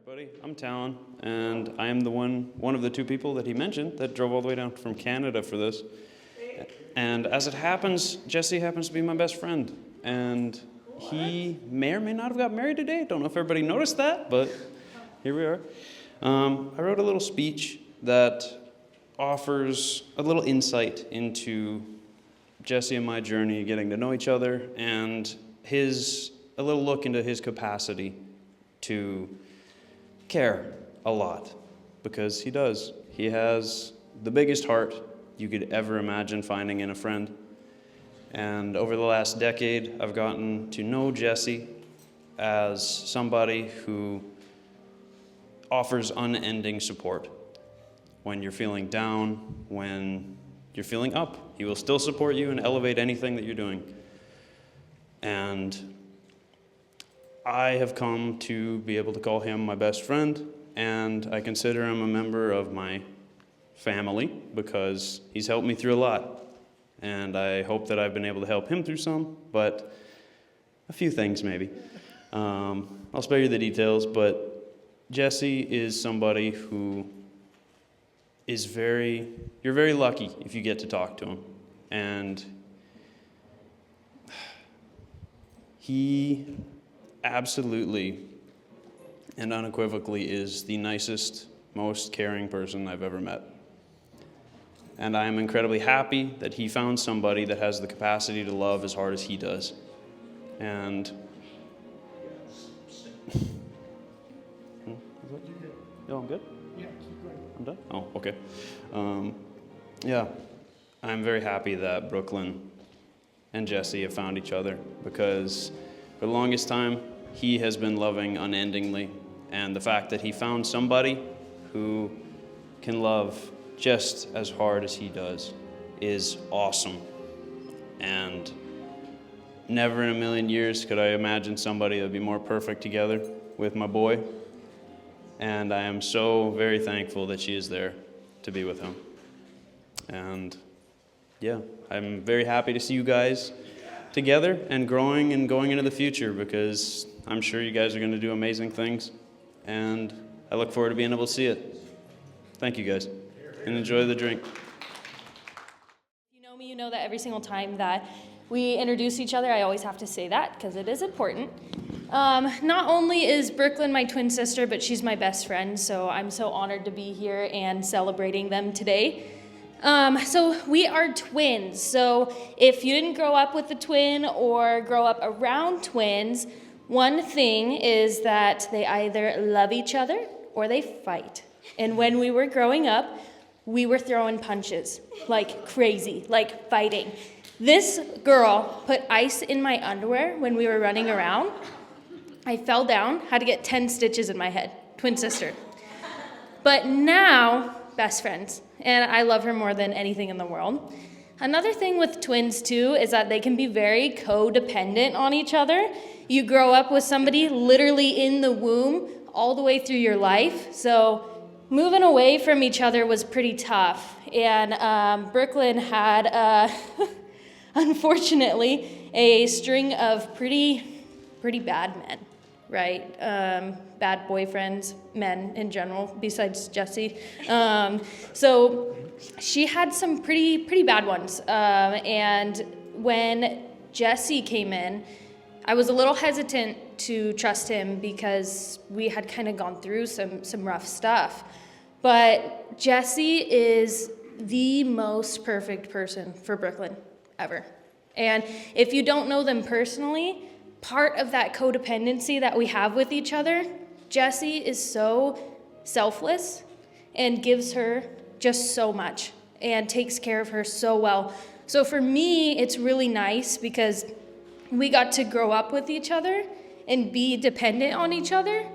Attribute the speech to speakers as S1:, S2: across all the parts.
S1: Everybody, I'm Talon, and I am the one of the two people that he mentioned that drove all the way down from Canada for this. And as it happens, Jesse happens to be my best friend, and he may or may not have got married today. Don't know if everybody noticed that, but here we are. I wrote a little speech that offers a little insight into Jesse and my journey, getting to know each other, and a little look into his capacity to care a lot, because he does. He has the biggest heart you could ever imagine finding in a friend. And over the last decade, I've gotten to know Jesse as somebody who offers unending support. When you're feeling down, when you're feeling up, he will still support you and elevate anything that you're doing. And I have come to be able to call him my best friend, and I consider him a member of my family because he's helped me through a lot. And I hope that I've been able to help him through some, but a few things maybe. I'll spare you the details, but Jesse is somebody who is you're very lucky if you get to talk to him. And he absolutely and unequivocally is the nicest, most caring person I've ever met. And I am incredibly happy that he found somebody that has the capacity to love as hard as he does. And oh, I'm good?
S2: Yeah, keep going.
S1: I'm done? Oh, okay. Yeah, I'm very happy that Brooklyn and Jesse have found each other, because for the longest time, he has been loving unendingly. And the fact that he found somebody who can love just as hard as he does is awesome. And never in a million years could I imagine somebody that would be more perfect together with my boy. And I am so very thankful that she is there to be with him. And yeah, I'm very happy to see you guys together and growing and going into the future, because I'm sure you guys are going to do amazing things. And I look forward to being able to see it. Thank you guys. And enjoy the drink.
S3: You know me, you know that every single time that we introduce each other, I always have to say that because it is important. Not only is Brooklyn my twin sister, but she's my best friend, so I'm so honored to be here and celebrating them today. So we are twins, so if you didn't grow up with a twin or grow up around twins, one thing is that they either love each other or they fight. And when we were growing up, we were throwing punches like crazy, like fighting. This girl put ice in my underwear when we were running around. I fell down, had to get 10 stitches in my head, twin sister. But now, best friends, and I love her more than anything in the world. Another thing with twins too is that they can be very codependent on each other. You grow up with somebody literally in the womb all the way through your life, so moving away from each other was pretty tough. And Brooklyn had, unfortunately, a string of pretty bad men, right? Bad boyfriends, men in general, besides Jesse. So she had some pretty bad ones. And when Jesse came in, I was a little hesitant to trust him because we had kind of gone through some rough stuff. But Jesse is the most perfect person for Brooklyn ever. And if you don't know them personally, part of that codependency that we have with each other, Jesse is so selfless and gives her just so much and takes care of her so well. So for me, it's really nice because we got to grow up with each other and be dependent on each other.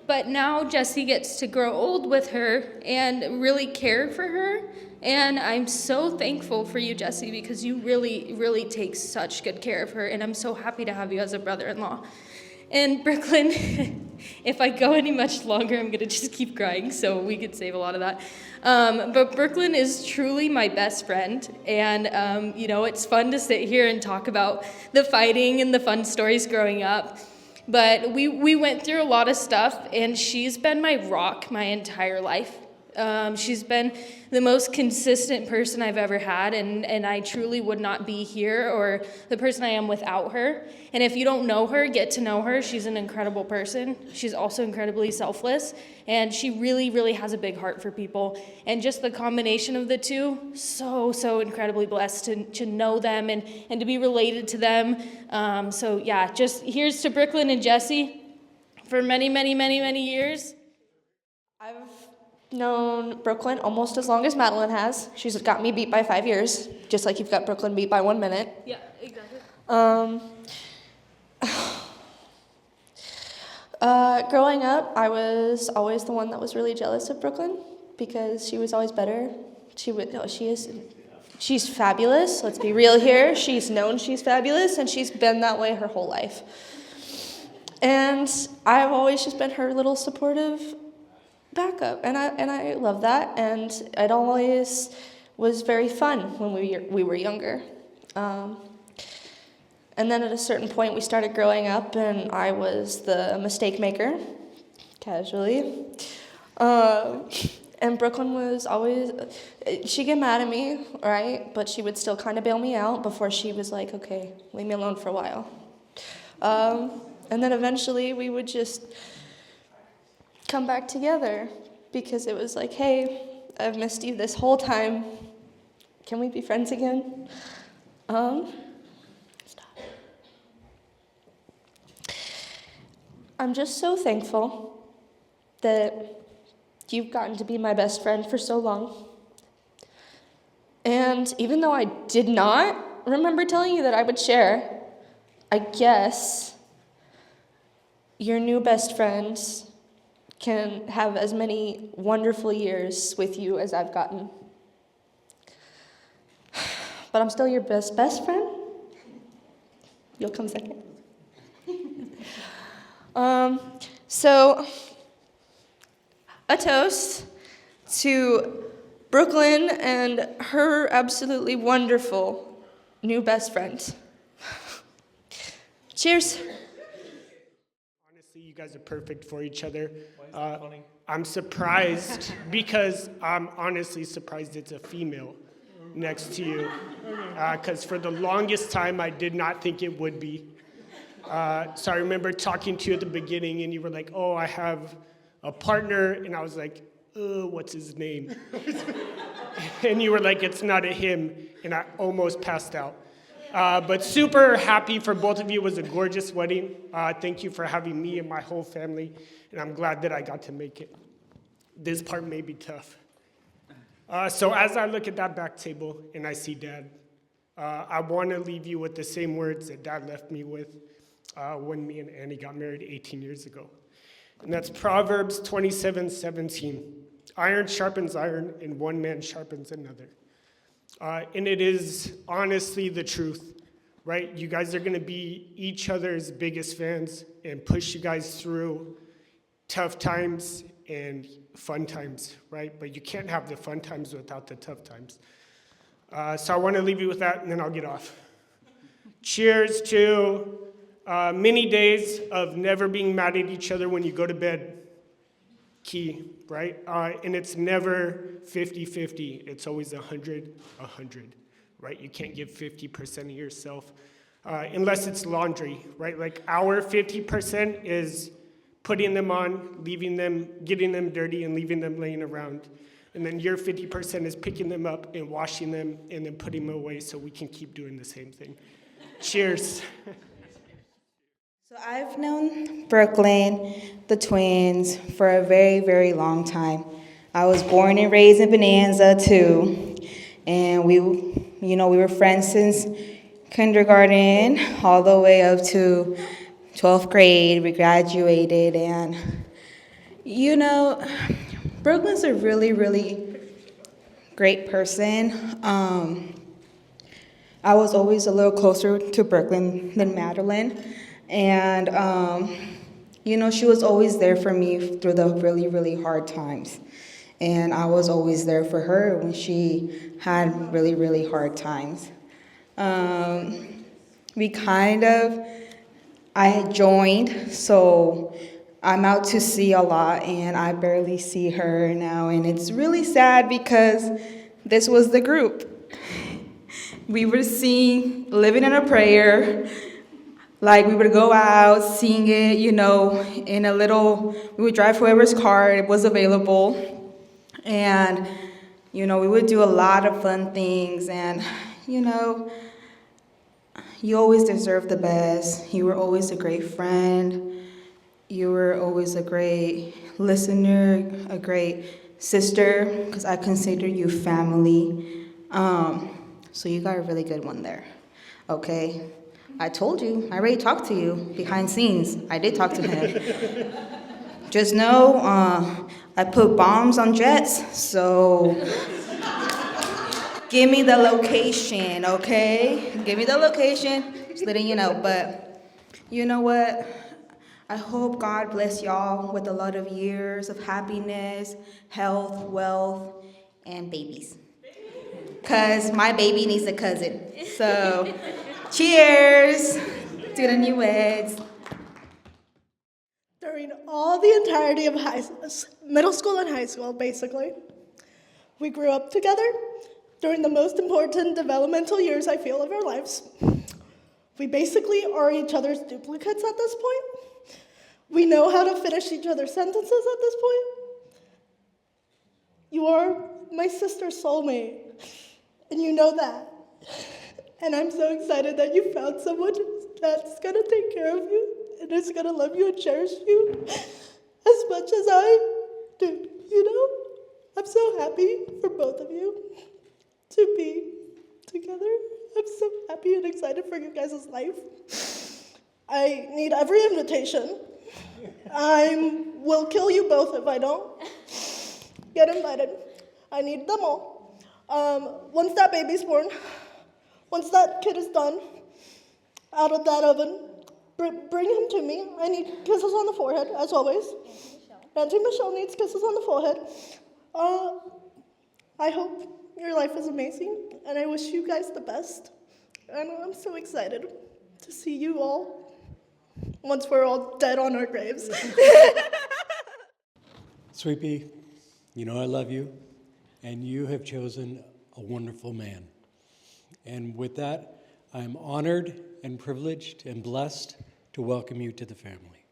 S3: But now Jesse gets to grow old with her and really care for her. And I'm so thankful for you, Jesse, because you really take such good care of her. And I'm so happy to have you as a brother-in-law. And Brooklyn, if I go any much longer, I'm going to just keep crying, so we could save a lot of that. But Brooklyn is truly my best friend. And, it's fun to sit here and talk about the fighting and the fun stories growing up. But we went through a lot of stuff, and she's been my rock my entire life. She's been the most consistent person I've ever had, and I truly would not be here or the person I am without her. And if you don't know her, get to know her. She's an incredible person. She's also incredibly selfless, and she really, really has a big heart for people. And just the combination of the two, so incredibly blessed to know them and to be related to them. So yeah, just here's to Brooklyn and Jesse for many, many, many, many years.
S2: I've known Brooklyn almost as long as Madeline has. She's got me beat by 5 years, just like you've got Brooklyn beat by 1 minute.
S3: Yeah, exactly.
S2: Growing up, I was always the one that was really jealous of Brooklyn because she was always better. She's fabulous. Let's be real here. She's known she's fabulous, and she's been that way her whole life. And I've always just been her little supportive backup, and I love that, and it always was very fun when we were younger. And then at a certain point we started growing up, and I was the mistake maker, casually. And Brooklyn was always, she'd get mad at me, right? But she would still kind of bail me out before she was like, okay, leave me alone for a while. And then eventually we would just come back together because it was like, hey, I've missed you this whole time. Can we be friends again? Stop. I'm just so thankful that you've gotten to be my best friend for so long. And even though I did not remember telling you that I would share, I guess your new best friends can have as many wonderful years with you as I've gotten. But I'm still your best friend. You'll come second. So, a toast to Brooklyn and her absolutely wonderful new best friend. Cheers.
S4: Honestly, you guys are perfect for each other. I'm surprised because I'm honestly surprised it's a female next to you. Because for the longest time, I did not think it would be. So I remember talking to you at the beginning, and you were like, oh, I have a partner. And I was like, what's his name? And you were like, it's not a him. And I almost passed out. But super happy for both of you. It was a gorgeous wedding. Thank you for having me and my whole family. And I'm glad that I got to make it. This part may be tough. So as I look at that back table and I see Dad, I want to leave you with the same words that Dad left me with when me and Annie got married 18 years ago. And that's Proverbs 27:17. Iron sharpens iron, and one man sharpens another. And it is honestly the truth, right? You guys are going to be each other's biggest fans and push you guys through tough times and fun times, right? But you can't have the fun times without the tough times. So I want to leave you with that, and then I'll get off. Cheers to many days of never being mad at each other when you go to bed. Key, right? And it's never 50-50. It's always 100-100, right? You can't give 50% of yourself unless it's laundry, right? Like our 50% is putting them on, leaving them, getting them dirty, and leaving them laying around. And then your 50% is picking them up and washing them and then putting them away so we can keep doing the same thing. Cheers.
S5: So I've known Brooklyn, the twins, for a very, very long time. I was born and raised in Bonanza, too. And we were friends since kindergarten all the way up to 12th grade. We graduated, and, Brooklyn's a really, really great person. I was always a little closer to Brooklyn than Madeline. And, she was always there for me through the really, really hard times. And I was always there for her when she had really, really hard times. We kind of I had joined, so I'm out to sea a lot, and I barely see her now, and it's really sad because this was the group. We were seen living in a prayer. Like, we would go out, sing it, in a little, we would drive whoever's car it was available. And, we would do a lot of fun things. And, you always deserve the best. You were always a great friend. You were always a great listener, a great sister, because I consider you family. So you got a really good one there, okay? I told you, I already talked to you behind scenes. I did talk to him. Just know, I put bombs on jets, so give me the location, okay? Give me the location, just letting you know. But you know what? I hope God bless y'all with a lot of years of happiness, health, wealth, and babies. Because my baby needs a cousin. So, cheers to the newlyweds.
S6: During all the entirety of middle school and high school, basically, we grew up together during the most important developmental years, I feel, of our lives. We basically are each other's duplicates at this point. We know how to finish each other's sentences at this point. You are my sister's soulmate, and you know that. And I'm so excited that you found someone that's gonna take care of you and is gonna love you and cherish you as much as I do, I'm so happy for both of you to be together. I'm so happy and excited for you guys' life. I need every invitation. I will kill you both if I don't get invited. I need them all. Once that baby's born, once that kid is done out of that oven, bring him to me. I need kisses on the forehead, as always. Auntie Michelle needs kisses on the forehead. I hope your life is amazing, and I wish you guys the best. And I'm so excited to see you all once we're all dead on our graves.
S7: Sweet Pea, I love you, and you have chosen a wonderful man. And with that, I'm honored and privileged and blessed to welcome you to the family.